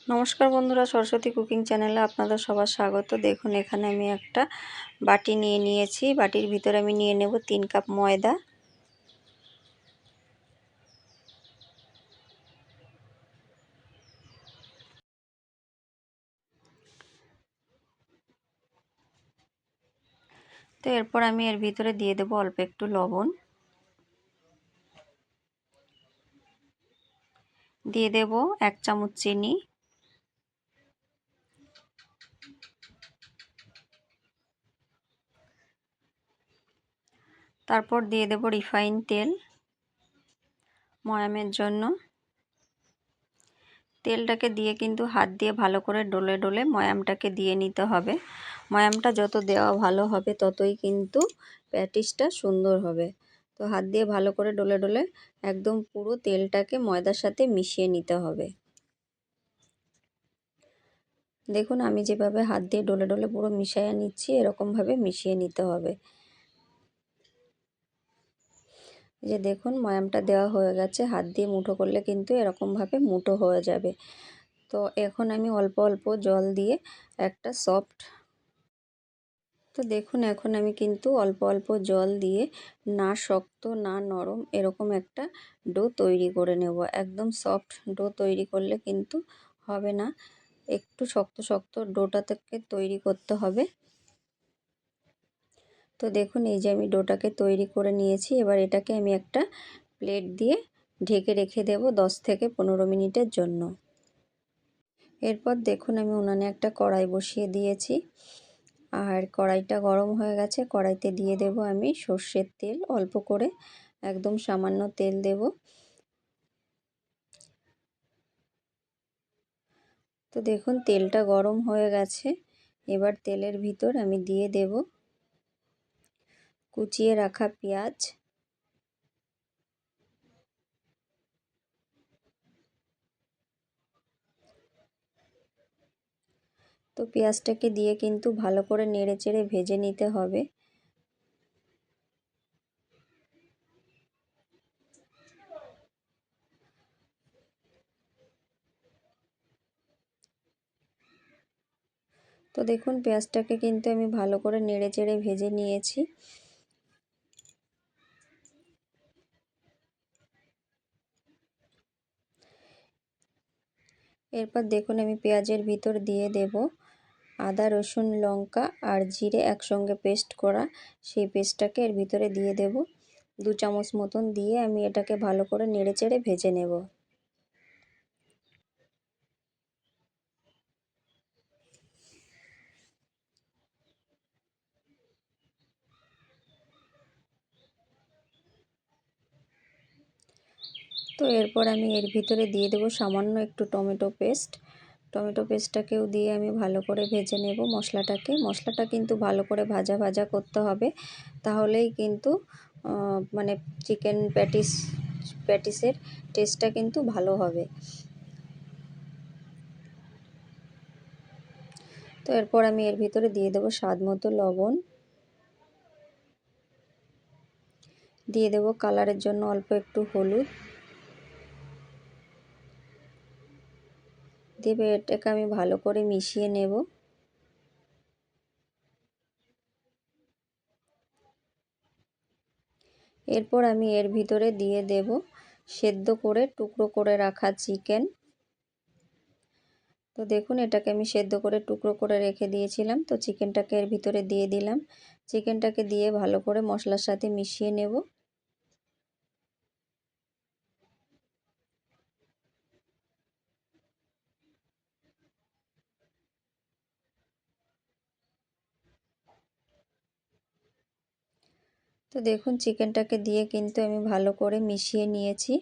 নমস্কার বন্ধুরা, সরস্বতী কুকিং চ্যানেলে আপনাদের সবার স্বাগত। দেখুন এখানে আমি একটা বাটি নিয়ে নিয়েছি। বাটির ভিতরে আমি নিয়ে নেব 3 কাপ ময়দা। তো এরপর আমি এর ভিতরে দিয়ে দেব অল্প একটু লবণ, দিয়ে দেব 1 চামচ চিনি, তারপর দিয়ে দেব রিফাইন তেল ময়ামের জন্য। তেলটাকে দিয়ে কিন্তু হাত দিয়ে ভালো করে ডলে ডলে ময়ামটাকে দিয়ে নিতে হবে। ময়ামটা যত দেওয়া ভালো হবে ততই কিন্তু প্যাটিসটা সুন্দর হবে। তো হাত দিয়ে ভালো করে ডলে ডলে একদম পুরো তেলটাকে ময়দার সাথে মিশিয়ে নিতে হবে। দেখুন আমি যেভাবে হাত দিয়ে ডলে ডলে পুরো মিশিয়ে নিচ্ছি, এরকমভাবে মিশিয়ে নিতে হবে। যে দেখুন ময়ামটা দেওয়া হয়ে গেছে, হাত দিয়ে মুঠো করলে কিন্তু এরকমভাবে মুঠো হয়ে যাবে। তো এখন আমি অল্প অল্প জল দিয়ে একটা সফট তো দেখুন এখন আমি কিন্তু অল্প অল্প জল দিয়ে না শক্ত না নরম এরকম একটা ডো তৈরি করে নেব। একদম সফট ডো তৈরি করলে কিন্তু হবে না, একটু শক্ত শক্ত ডোটা থেকে তৈরি করতে হবে। তো দেখুন এই যে আমি ডোটাকে তৈরি করে নিয়েছি। এবার এটাকে আমি একটা প্লেট দিয়ে ঢেকে রেখে দেব 10 থেকে 15 মিনিটের জন্য। এরপর দেখুন আমি উনানে একটা কড়াই বসিয়ে দিয়েছি, আর কড়াইটা গরম হয়ে গেছে। কড়াইতে দিয়ে দেব আমি সর্ষের তেল অল্প করে, একদম সামান্য তেল দেব। তো দেখুন তেলটা গরম হয়ে গেছে। এবার তেলের ভিতর আমি দিয়ে দেব কুচিয়ে রাখা পেঁয়াজ, তো পেঁয়াজটাকে দিয়ে কিন্তু ভালো করে নেড়ে চেড়ে ভেজে নিতে হবে। তো দেখুন পেঁয়াজটাকে কিন্তু আমি ভালো করে নেড়ে চেড়ে ভেজে নিয়েছি। এরপর দেখুন আমি পেঁয়াজের ভিতর দিয়ে দেব আদা রসুন লঙ্কা আর জিরে একসঙ্গে পেস্ট করা, সেই পেস্টটাকে এর ভিতরে দিয়ে দেব 2 চামচ মতন, দিয়ে আমি এটাকে ভালো করে নেড়ে চেড়ে ভেজে নেব। তো এরপর আমি এর ভিতরে দিয়ে দেব সামান্য একটু টমেটো পেস্ট। টমেটো পেস্টটাকেও দিয়ে আমি ভালো করে ভেজে নেব মশলাটা কিন্তু ভালো করে ভাজা ভাজা করতে হবে, তাহলেই কিন্তু মানে চিকেন প্যাটিসের টেস্টটা কিন্তু ভালো হবে। তো এরপর আমি এর ভিতরে দিয়ে দেব স্বাদ মতো লবণ, দিয়ে দেব কালারের জন্য অল্প একটু হলুদ, দিয়ে এটাকে আমি ভালো করে মিশিয়ে নেব। এরপর আমি এর ভিতরে দিয়ে দেব সেদ্ধ করে টুকরো করে রাখা চিকেন। তো দেখুন এটাকে আমি সেদ্ধ করে টুকরো করে রেখে দিয়েছিলাম, তো চিকেনটাকে এর ভিতরে দিয়ে দিলাম। চিকেনটাকে দিয়ে ভালো করে মশলার সাথে মিশিয়ে নেব। তো দেখুন চিকেনটাকে দিয়ে কিন্তু আমি ভালো করে মিশিয়ে নিয়েছি।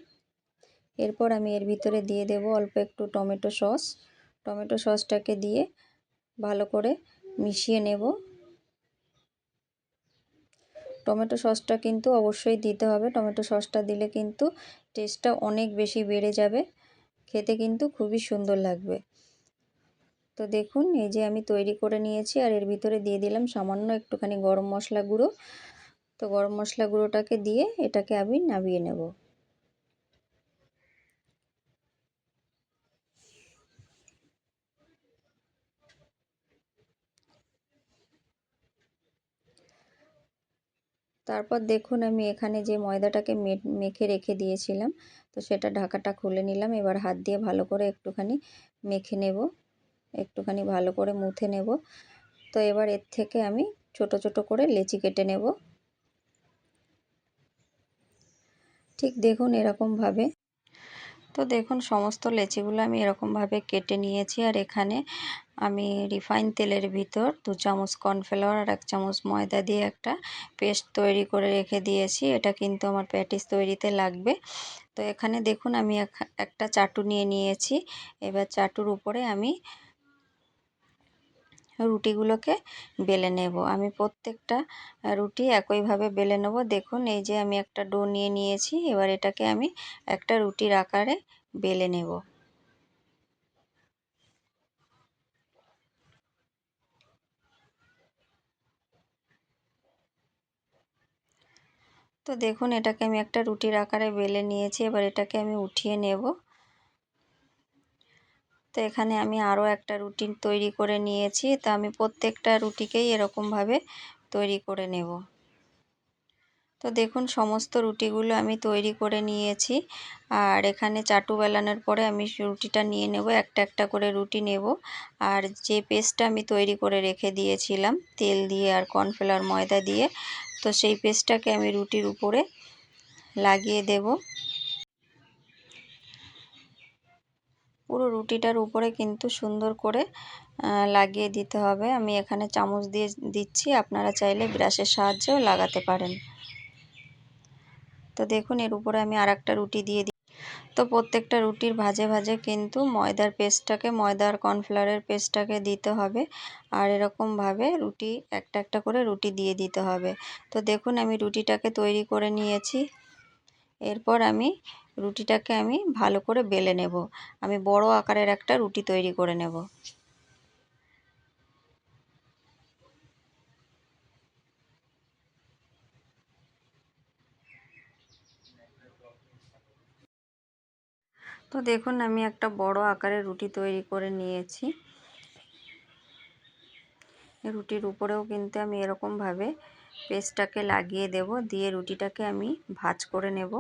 এরপর আমি এর ভিতরে দিয়ে দেব অল্প একটু টমেটো সস। টমেটো সসটাকে দিয়ে ভালো করে মিশিয়ে নেব। টমেটো সসটা কিন্তু অবশ্যই দিতে হবে, টমেটো সসটা দিলে কিন্তু টেস্টটা অনেক বেশি বেড়ে যাবে, খেতে কিন্তু খুবই সুন্দর লাগবে। তো দেখুন এই যে আমি তৈরি করে নিয়েছি, আর এর ভিতরে দিয়ে দিলাম সামান্য একটুখানি গরম মশলা গুঁড়ো। তো গরম মশলা গুঁড়োটাকে দিয়ে এটাকে আমি নামিয়ে নেব। তারপর দেখুন আমি এখানে যে ময়দাটাকে মেখে রেখে দিয়েছিলাম, তো সেটা ঢাকাটা খুলে নিলাম। এবার হাত দিয়ে ভালো করে একটুখানি মেখে নেব, একটুখানি ভালো করে মুথে নেব। তো এবার এর থেকে আমি ছোট ছোট করে লেচি কেটে নেব। ঠিক দেখুন এরকমভাবে। তো দেখুন সমস্ত লেচিগুলো আমি এরকমভাবে কেটে নিয়েছি। আর এখানে আমি রিফাইন তেলের ভিতর 2 চামচ কর্নফ্লাওয়ার আর 1 চামচ ময়দা দিয়ে একটা পেস্ট তৈরি করে রেখে দিয়েছি। এটা কিন্তু আমার প্যাটিস তৈরিতে লাগবে। তো এখানে দেখুন আমি একটা চাটু নিয়ে নিয়েছি। এবার চাটুর উপরে আমি রুটিগুলোকে বেলে নেব। আমি প্রত্যেকটা রুটি একইভাবে বেলে নেব। দেখুন এই যে আমি একটা ডো নিয়ে নিয়েছি। এবার এটাকে আমি একটা রুটির আকারে বেলে নেব। তো দেখুন এটাকে আমি একটা রুটির আকারে বেলে নিয়েছি। এবার এটাকে আমি উঠিয়ে নেব। তো এখানে আমি আরও একটা রুটি তৈরি করে নিয়েছি। তা আমি প্রত্যেকটা রুটিকেই এরকমভাবে তৈরি করে নেব। তো দেখুন সমস্ত রুটিগুলো আমি তৈরি করে নিয়েছি। আর এখানে চাটু বেলানোর পরে আমি রুটিটা নিয়ে নেব, একটা একটা করে রুটি নেব। আর যে পেস্টটা আমি তৈরি করে রেখে দিয়েছিলাম তেল দিয়ে আর কর্নফ্লাওয়ার ময়দা দিয়ে, তো সেই পেস্টটাকে আমি রুটির উপরে লাগিয়ে দেব। পুরো রুটিটার উপরে কিন্তু সুন্দর করে লাগিয়ে দিতে হবে। আমি এখানে চামচ দিয়ে দিচ্ছি, আপনারা চাইলে ব্রাশের সাহায্যেও লাগাতে পারেন। তো দেখুন এর উপরে আমি আরেকটা রুটি দিয়ে দিই। তো প্রত্যেকটা রুটির ভাজে ভাজে কিন্তু ময়দা আর কর্নফ্লাওয়ারের পেস্টটাকে দিতে হবে। আর এরকমভাবে রুটি একটা একটা করে রুটি দিয়ে দিতে হবে। তো দেখুন আমি রুটিটাকে তৈরি করে নিয়েছি। এরপর আমি রুটিটাকে ভালো করে বেলে নেব। আমি বড় আকারের একটা রুটি তৈরি করে নেব। তো দেখুন আমি একটা বড় আকারের রুটি তৈরি করে নিয়েছি। রুটির উপরেও কিন্তু আমি এরকমভাবে পেস্টটাকে লাগিয়ে দেব, দিয়ে রুটিটাকে আমি ভাঁজ করে নেব।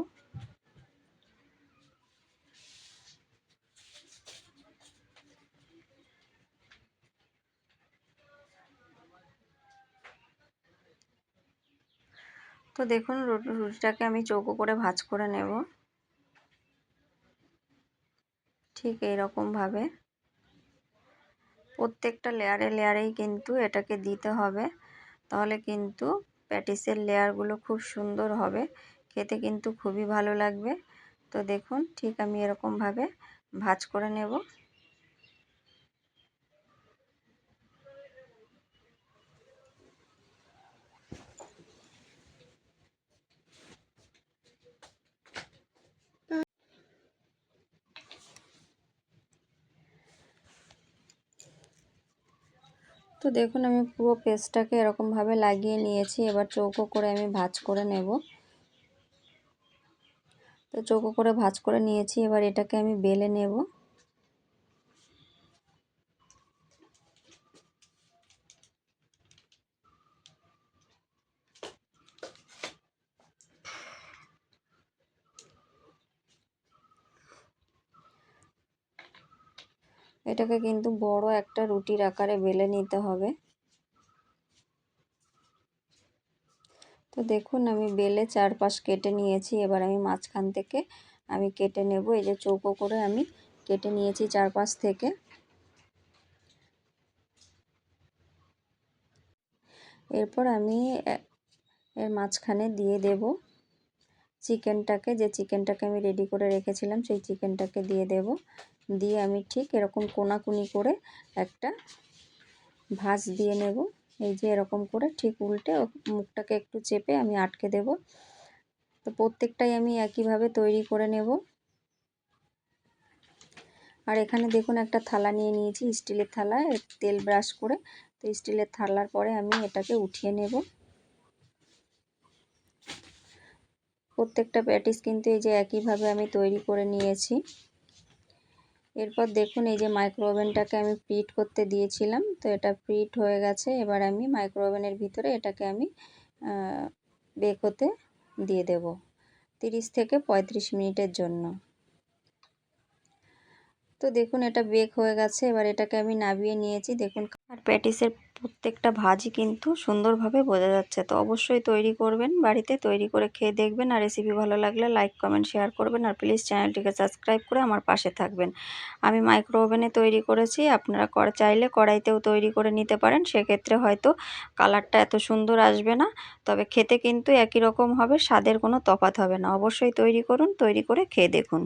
তো দেখুন রুটিটাকে আমি চৌকো করে ভাঁজ করে নেব, ঠিক এইরকমভাবে। প্রত্যেকটা লেয়ারে লেয়ারেই কিন্তু এটাকে দিতে হবে, তাহলে কিন্তু প্যাটিসের লেয়ারগুলো খুব সুন্দর হবে, খেতে কিন্তু খুবই ভালো লাগবে। তো দেখুন ঠিক আমি এরকমভাবে ভাঁজ করে নেব। তো দেখুন আমি পুরো পেস্টটাকে এরকমভাবে লাগিয়ে নিয়েছি। এবার চৌকো করে আমি ভাঁজ করে নেব। তো চৌকো করে ভাঁজ করে নিয়েছি, এবার এটাকে আমি বেলে নেব। এটাকে কিন্তু বড় একটা রুটির আকারে বেলে নিতে হবে। তো দেখুন আমি বেলে চারপাশ কেটে নিয়েছি। এবার আমি মাঝখান থেকে কেটে নেব। এই যে চৌকো করে আমি কেটে নিয়েছি চারপাশ থেকে। এরপর আমি এর মাঝখানে দিয়ে দেব চিকেনটাকে, যে চিকেনটাকে আমি রেডি করে রেখেছিলাম সেই চিকেনটাকে দিয়ে দেব। দিয়ে আমি ঠিক এরকম কোনাকুনি করে একটা ভাঁজ দিয়ে নেব। এই যে এরকম করে ঠিক উল্টে মুখটাকে একটু চেপে আমি আটকে দেব। তো প্রত্যেকটাই আমি একইভাবে তৈরি করে নেব। আর এখানে দেখুন একটা থালা নিয়ে নিয়েছি, স্টিলের থালা, তেল ব্রাশ করে। তো স্টিলের থালার পরে আমি এটাকে উঠিয়ে নেব। প্রত্যেকটা প্যাটিস কিন্তু এই যে একইভাবে আমি তৈরি করে নিয়েছি। এরপর দেখুন এই যে মাইক্রো ওভেনটাকে আমি প্রিহিট করতে দিয়েছিলাম, তো এটা প্রিহিট হয়ে গেছে। এবার আমি মাইক্রো ওভেনের ভিতরে এটাকে আমি বেক হতে দিয়ে দেব 30 থেকে 35 মিনিটের জন্য। তো দেখুন এটা বেক হয়ে গেছে, এবার এটাকে আমি নামিয়ে নিয়েছি। দেখুন আর প্যাটিসের প্রত্যেকটা ভাজই কিন্তু সুন্দরভাবে বোঝা যাচ্ছে। তো অবশ্যই তৈরি করবেন, বাড়িতে তৈরি করে খেয়ে দেখবেন। আর রেসিপি ভালো লাগলে লাইক কমেন্ট শেয়ার করবেন, আর প্লিজ চ্যানেলটিকে সাবস্ক্রাইব করে আমার পাশে থাকবেন। আমি মাইক্রো ওভেনে তৈরি করেছি, আপনারা চাইলে কড়াইতেও তৈরি করে নিতে পারেন। সেক্ষেত্রে হয়তো কালারটা এত সুন্দর আসবে না, তবে খেতে কিন্তু একই রকম হবে, স্বাদের কোনো তফাৎ হবে না। অবশ্যই তৈরি করুন, তৈরি করে খেয়ে দেখুন।